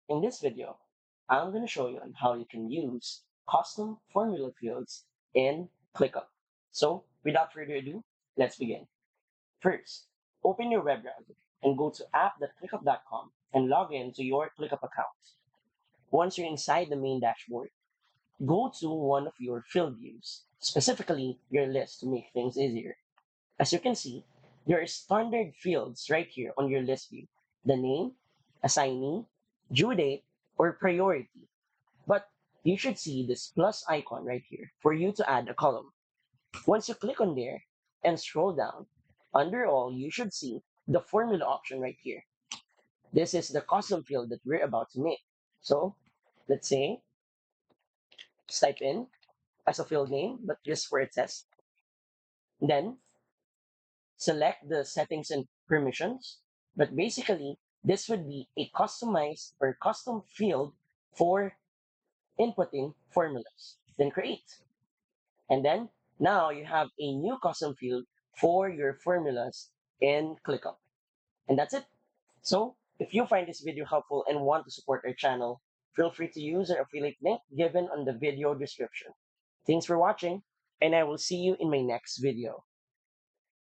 In this video, I'm going to show you on how you can use custom formula fields in ClickUp. So without further ado, let's begin. First, open your web browser and go to app.clickup.com and log in to your ClickUp account. Once you're inside the main dashboard, go to one of your field views, specifically your list to make things easier. As you can see, there are standard fields right here on your list view. The name, assignee, due date, or priority. But you should see this plus icon right here for you to add a column. Once you click on there and scroll down, under all, you should see the formula option right here. This is the custom field that we're about to make. So let's say, just type in as a field name, but just for a test. Then select the settings and permissions. But basically, this would be a customized or custom field for inputting formulas. Then create. And then now you have a new custom field for your formulas in ClickUp. And that's it. So if you find this video helpful and want to support our channel, feel free to use our affiliate link given on the video description. Thanks for watching, and I will see you in my next video.